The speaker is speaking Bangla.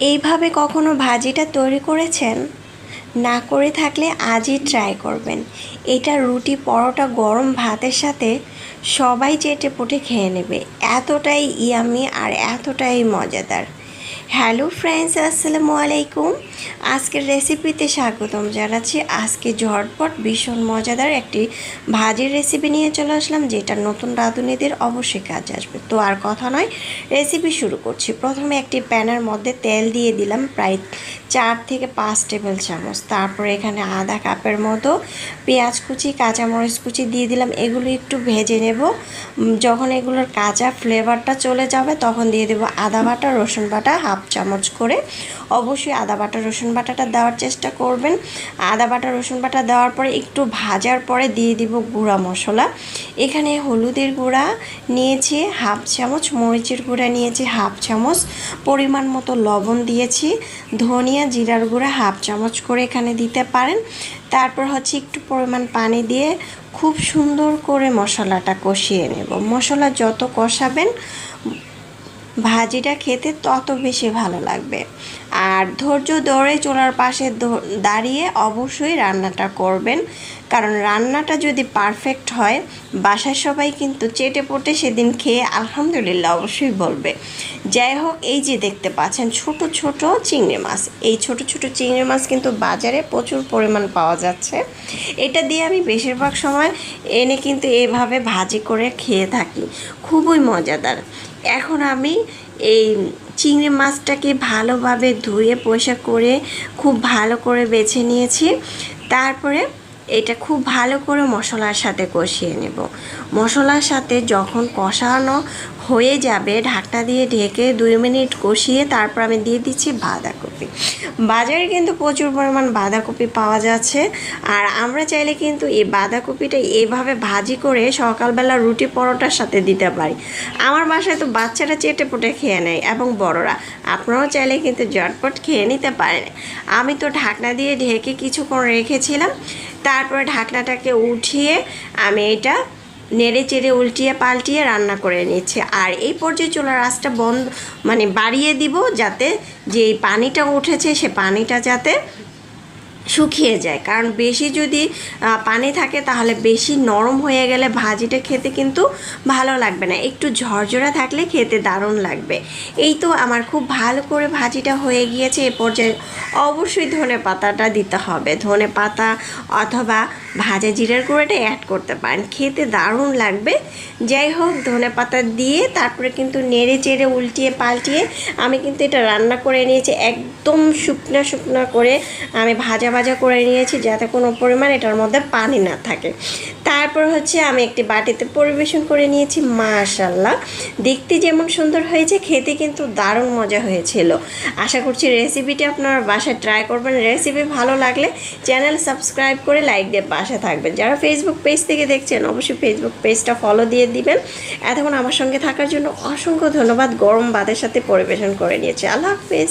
এইভাবে কখনো ভাজিটা তৈরি করেছেন? না করে থাকলে আজই ট্রাই করবেন। এটা রুটি পরোটা গরম ভাতের সাথে সবাই চেটেপুটে খেয়ে নেবে। এতটাই ইয়ামি আর এতটাই মজাদার। হ্যালো ফ্রেন্ডস, আসসালামু আলাইকুম। আজকের রেসিপিতে স্বাগতম জানাচ্ছি। আজকে ঝটপট ভীষণ মজাদার একটি ভাজির রেসিপি নিয়ে চলে আসলাম, যেটা নতুন রাঁধুনিদের অবশ্যই কাজে আসবে। তো আর কথা নয়, রেসিপি শুরু করছি। প্রথমে একটি প্যানের মধ্যে তেল দিয়ে দিলাম প্রায় 4 থেকে 5 টেবিল চামচ। তারপরে এখানে আধা কাপের মতো পেঁয়াজ কুচি কাঁচামরিচ কুচি দিয়ে দিলাম। এগুলো একটু ভেজে নেব। যখন এগুলোর কাঁচা ফ্লেভারটা চলে যাবে তখন দিয়ে দেবো আদা বাটা রসুন বাটা হাফ চামচ করে। অবশ্যই আদা বাটা রসুন বাটাটা দেওয়ার চেষ্টা করবেন। আদা বাটা রসুন বাটা দেওয়ার পরে একটু ভাজার পরে দিয়ে দিব গুঁড়া মশলা। এখানে হলুদের গুঁড়া নিয়েছি হাফ চামচ, মরিচের গুঁড়া নিয়েছি হাফ চামচ, পরিমাণ মতো লবণ দিয়েছি, ধনিয়া জিরার গুঁড়া হাফ চামচ করে এখানে দিতে পারেন। তারপর হচ্ছে একটু পরিমাণ পানি দিয়ে খুব সুন্দর করে মশলাটা কষিয়ে নেব। মশলা যত কষাবেন ভাজিটা খেতে তত বেশি ভালো লাগবে। আর ধৈর্য ধরে চুলার পাশে দাঁড়িয়ে অবশ্যই রান্নাটা করবেন, কারণ রান্নাটা যদি পারফেক্ট হয় বাসায় সবাই কিন্তু চেটেপুটে সেদিন খেয়ে আলহামদুলিল্লাহ অবশ্যই বলবে। যাই হোক, এই যে দেখতে পাচ্ছেন ছোট ছোট চিংড়ি মাছ, এই ছোট ছোট চিংড়ি মাছ কিন্তু বাজারে প্রচুর পরিমাণ পাওয়া যাচ্ছে। এটা দিয়ে আমি বেশিরভাগ সময় এনে কিন্তু এভাবে ভাজি করে খেয়ে থাকি, খুবই মজাদার। এখন আমি এই চিংড়ি মাছটাকে ভালোভাবে ধুয়ে পরিষ্কার করে খুব ভালো করে বেছে নিয়েছি। তারপরে এটা খুব ভালো করে মশলার সাথে কষিয়ে নেব। মশলার সাথে যখন কষানো হয়ে যাবে ঢাকনা দিয়ে ঢেকে 2 মিনিট কষিয়ে তারপর আমি দিয়ে দিচ্ছি বাঁধাকপি। বাজারে কিন্তু প্রচুর পরিমাণ বাঁধাকপি পাওয়া যাচ্ছে, আর আমরা চাইলে কিন্তু এই বাঁধাকপিটা এভাবে ভাজি করে সকালবেলা রুটি পরোটার সাথে দিতে পারি। আমার বাসায় তো বাচ্চারা চেটেপুটে খেয়ে নেয় এবং বড়রা, আপনারাও চাইলে কিন্তু ঝটপট খেয়ে নিতে পারেন। আমি তো ঢাকনা দিয়ে ঢেকে কিছুক্ষণ রেখেছিলাম, তারপরে ঢাকনাটাকে উঠিয়ে আমি এটা নেড়ে চেড়ে উল্টিয়ে পাল্টিয়ে রান্না করে নিচ্ছি। আর এই পর্যায়ে চুলার আঁচটা বাড়িয়ে দিব, যাতে যে পানিটা উঠেছে সে পানিটা যাতে শুকিয়ে যায়। কারণ বেশি যদি পানি থাকে তাহলে বেশি নরম হয়ে গেলে ভাজিটা খেতে কিন্তু ভালো লাগবে না। একটু ঝরঝরা থাকলে খেতে দারুণ লাগবে। এই তো আমার খুব ভালো করে ভাজিটা হয়ে গিয়েছে। এ পর্যায়ে অবশ্যই ধনে পাতাটা দিতে হবে। ধনে পাতা অথবা ভাজা জিরার গুঁড়োটা অ্যাড করতে পারেন, খেতে দারুণ লাগবে। যাই হোক, ধনে পাতা দিয়ে তারপরে কিন্তু নেড়ে চেড়ে উল্টিয়ে পাল্টিয়ে আমি কিন্তু এটা রান্না করে নিয়েছি। একদম শুকনা শুকনা করে আমি ভাজা করে নিয়েছি, যাতে কোনো পরিমাণ এটার মধ্যে পানি না থাকে। তারপর হচ্ছে আমি একটি বাটিতে পরিবেশন করে নিয়েছি। মাশাআল্লাহ, দেখতে যেমন সুন্দর হয়েছে খেতে কিন্তু দারুণ মজা হয়েছিল। আশা করছি রেসিপিটি আপনারা বাসায় ট্রাই করবেন। রেসিপি ভালো লাগলে চ্যানেল সাবস্ক্রাইব করে লাইক দিয়ে পাশে থাকবেন। যারা ফেসবুক পেজ থেকে দেখছেন অবশ্যই ফেসবুক পেজটা ফলো দিয়ে দিবেন। এতক্ষণ আমার সঙ্গে থাকার জন্য অসংখ্য ধন্যবাদ। গরম ভাতের সাথে পরিবেশন করে নিয়েছি। আল্লাহ হাফেজ।